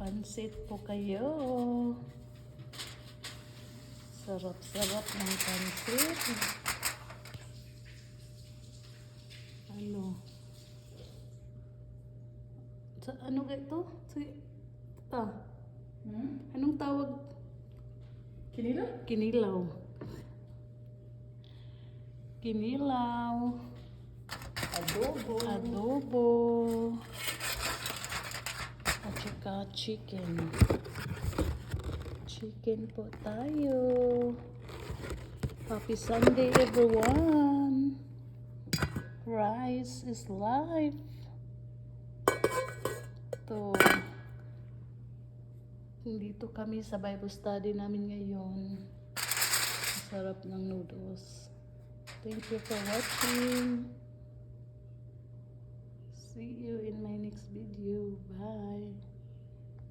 Pansit po kayo. Sarap-sarap ng pansit. Ano? Ano ga ito? Anong tawag? Kinilaw? Kinilaw. Kinilaw. Adobo. Adobo. At saka chicken. Chicken po tayo. Happy Sunday everyone. Rice is life. To dito kami sa Bible study namin ngayon. Sarap ng noodles. Thank you for watching. See you in my next video. Bye.